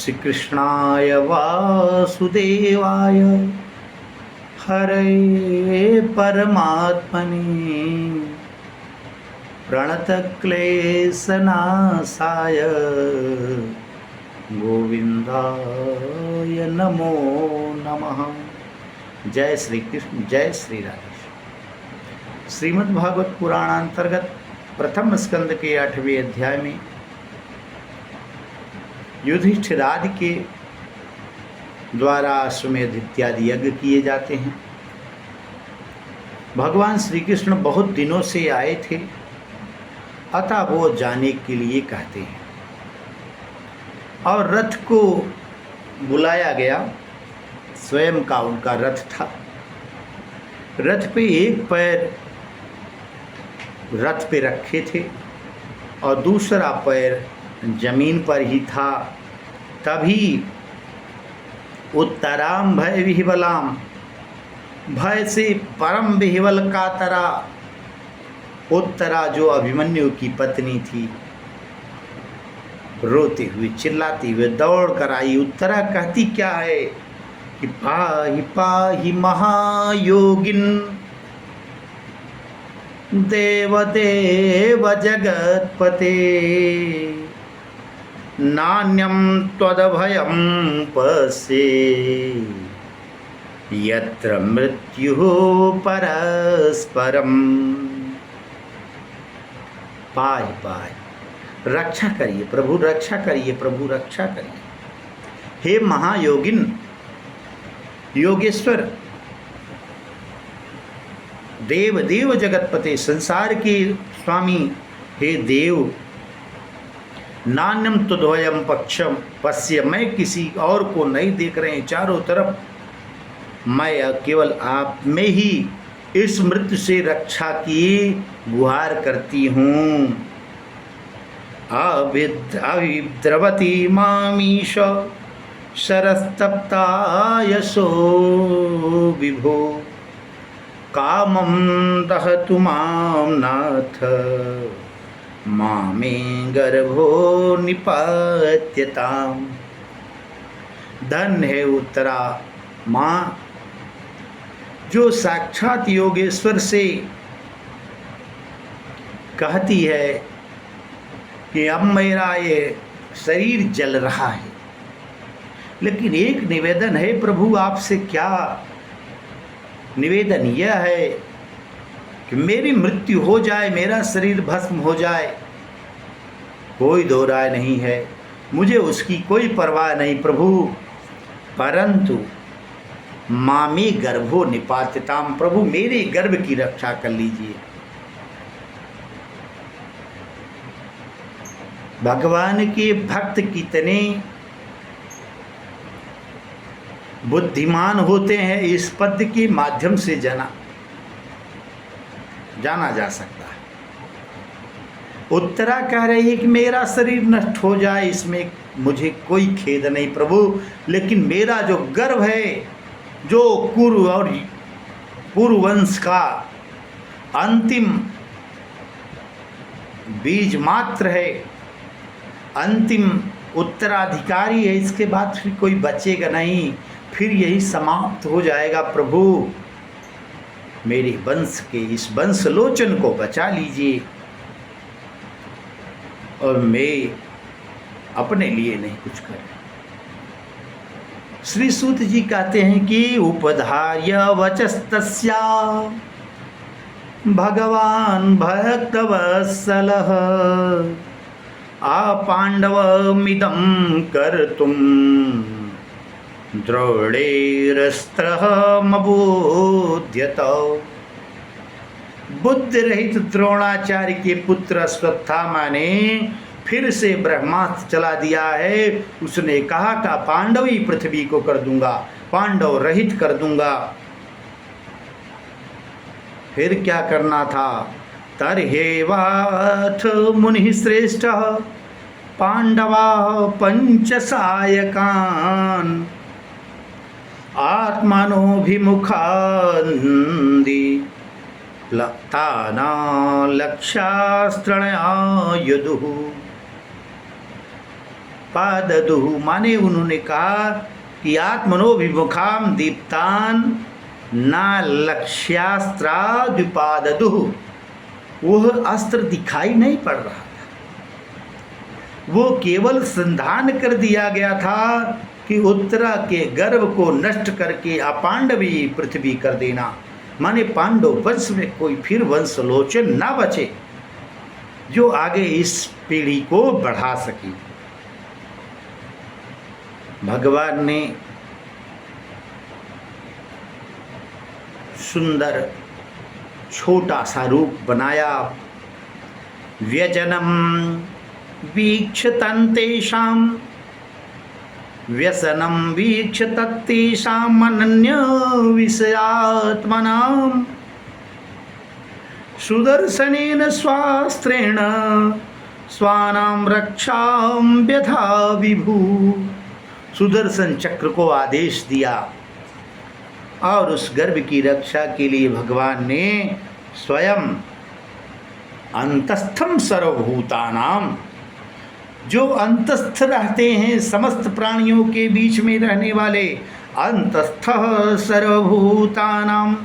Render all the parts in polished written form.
श्री कृष्णाय वासुदेवाय हरे परमात्मने प्रणतक्लेशनाशाय गोविंदाय नमो नमः। जय श्री कृष्ण, जय श्री राधे। श्रीमद् भागवत पुराण अंतर्गत प्रथम स्कंद के 8वें अध्याय में युधिष्ठिर आदि के द्वारा अश्वमेध इत्यादि यज्ञ किए जाते हैं। भगवान श्री कृष्ण बहुत दिनों से आए थे, अतः वो जाने के लिए कहते हैं और रथ को बुलाया गया। स्वयं का उनका रथ था। रथ पे एक पैर रथ पे रखे थे और दूसरा पैर जमीन पर ही था। तभी उत्तराम भय विह्वलाम, भय से परम विह्वल का तरा, उत्तरा जो अभिमन्यु की पत्नी थी, रोते हुए चिल्लाते हुए दौड़ कर आई। उत्तरा कहती क्या है कि पाहि पाहि महायोगिन देवदेव जगत्पते, नान्यं त्वदभयं पश्ये यत्र मृत्युः परस्परम्। पाहि पाहि, रक्षा करिए प्रभु, रक्षा करिए प्रभु, रक्षा करिए। हे महायोगिन, योगेश्वर, देव देव जगतपते, संसार के स्वामी, हे देव, नान्यम तुद्वयम पक्षम पश्य, मैं किसी और को नहीं देख रहे हैं चारों तरफ, मैं केवल आप में ही इस मृत्यु से रक्षा की गुहार करती हूँ। अविद्रवती मामीश शरस्तप्ता यशो विभो, कामं दहतु मां नाथ, मामे गर्भो निपात्यताम। धन्य है उत्तरा माँ, जो साक्षात योगेश्वर से कहती है कि अब मेरा ये शरीर जल रहा है, लेकिन एक निवेदन है प्रभु आपसे। क्या निवेदन यह है कि मेरी मृत्यु हो जाए, मेरा शरीर भस्म हो जाए, कोई दो राय नहीं है, मुझे उसकी कोई परवाह नहीं प्रभु, परंतु मामी गर्भो निपात्यताम, प्रभु मेरे गर्भ की रक्षा कर लीजिए। भगवान के भक्त कितने बुद्धिमान होते हैं, इस पद के माध्यम से जाना जा सकता है। उत्तरा कह रही है कि मेरा शरीर नष्ट हो जाए, इसमें मुझे कोई खेद नहीं प्रभु, लेकिन मेरा जो गर्भ है, जो कुरु और पुरुवंश का अंतिम बीज मात्र है, अंतिम उत्तराधिकारी है, इसके बाद फिर कोई बचेगा नहीं, फिर यही समाप्त हो जाएगा प्रभु। मेरे वंश के इस वंशलोचन को बचा लीजिए, और मैं अपने लिए नहीं कुछ कर। श्री सूत जी कहते हैं कि उपधार्य वचस्तस्या भगवान भक्तवत्सलः, आपाण्डवमिदं कर्तुं द्रोणेरस्त्रः मबोध्यत। बुद्धि रहित द्रोणाचार्य के पुत्र अश्वत्थामा ने फिर से ब्रह्मास्त्र चला दिया है। उसने कहा था पांडव ही पृथ्वी को कर दूंगा, पांडव रहित कर दूंगा। फिर क्या करना था? तर्हेवाथ मुनि श्रेष्ठ पांडवा पंचसायकान आत्मनोभिमुखान्दी ताना लक्षास्त्रणया युदुः। पाददुहु, माने उन्होंने कहा कि आत्मनोभिमुखाम दीप्तान ना लक्ष्यास्त्राद्युपाददुहु, वह अस्त्र दिखाई नहीं पड़ रहा था, वो केवल संधान कर दिया गया था कि उत्तरा के गर्भ को नष्ट करके अपांडवी पृथ्वी कर देना, माने पांडव वंश में कोई फिर वंशलोचन ना बचे जो आगे इस पीढ़ी को बढ़ा सके। भगवान ने सुंदर छोटा सा रूप बनाया। व्यजनम वीक्ष तंतेषां व्यसनं वीक्ष तत्तेषां अनन्य विषयात्मनां सुदर्शनेन स्वास्त्रेण स्वानां रक्षां व्यथा विभु। सुदर्शन चक्र को आदेश दिया और उस गर्भ की रक्षा के लिए भगवान ने स्वयं अंतस्थम सर्वभूतानाम, जो अंतस्थ रहते हैं समस्त प्राणियों के बीच में रहने वाले, अंतस्थ सर्वभूतानाम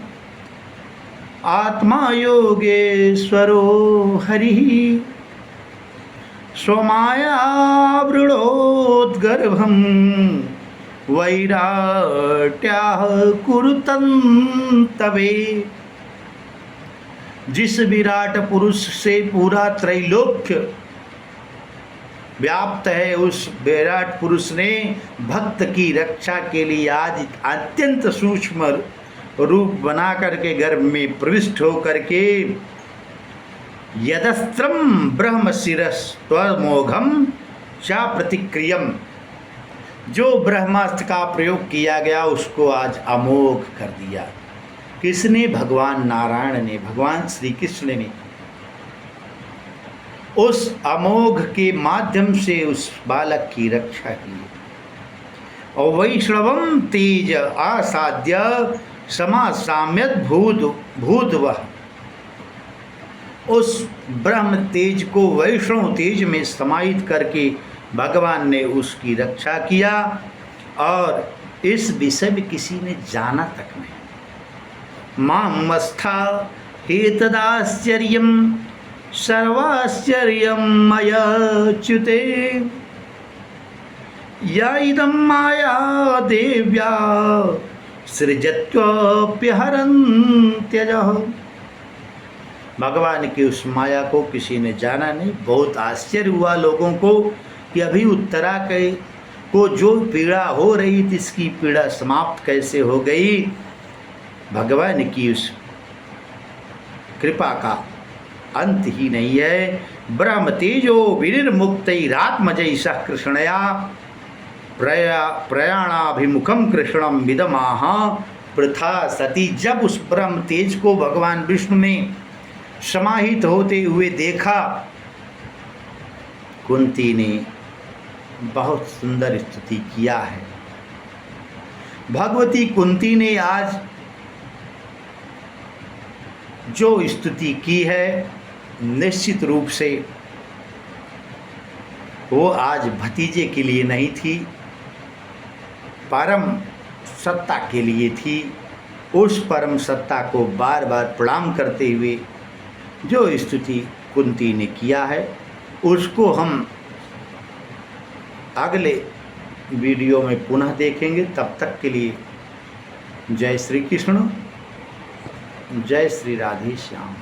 आत्मा योगेश्वरो हरि स्वमायावृणोद्गर्भं वैराट्याः कुरुतन्तवे। जिस विराट पुरुष से पूरा त्रैलोक्य व्याप्त है, उस विराट पुरुष ने भक्त की रक्षा के लिए आज अत्यंत सूक्ष्म रूप बना करके गर्भ में प्रविष्ट हो करके यदस्त्रम ब्रह्म शिरस्त्वमोघम चा प्रतिक्रियम, जो ब्रह्मास्त्र का प्रयोग किया गया उसको आज अमोघ कर दिया। किसने? भगवान नारायण ने, भगवान श्री कृष्ण ने। उस अमोघ के माध्यम से उस बालक की रक्षा की। और वैष्णवम तेज आसाद्य समासाम्यत भूतवः, उस ब्रह्म तेज को वैष्णव तेज में समाहित करके भगवान ने उसकी रक्षा किया। और इस विषय में किसी ने जाना तक नहीं। मामस्था हेतदाश्चर्यम सर्वाश्चर्यम मयच्युते या इदं माया देव्या सृजत्वप्यहरन्त्यजः। भगवान की उस माया को किसी ने जाना नहीं। बहुत आश्चर्य हुआ लोगों को कि अभी उत्तरा के को जो पीड़ा हो रही थी, इसकी पीड़ा समाप्त कैसे हो गई। भगवान की उस कृपा का अंत ही नहीं है। ब्रह्म तेजो विनिर्मुक्तैरात्मजैषः कृष्णया प्रयाणाभिमुखम कृष्णम विदमाह प्रथा सती। जब उस ब्रह्म तेज को भगवान विष्णु ने समाहित होते हुए देखा, कुंती ने बहुत सुंदर स्तुति किया है। भगवती कुंती ने आज जो स्तुति की है, निश्चित रूप से वो आज भतीजे के लिए नहीं थी, परम सत्ता के लिए थी। उस परम सत्ता को बार बार प्रणाम करते हुए जो स्तुति कुंती ने किया है, उसको हम अगले वीडियो में पुनः देखेंगे। तब तक के लिए जय श्री कृष्ण, जय श्री राधे श्याम।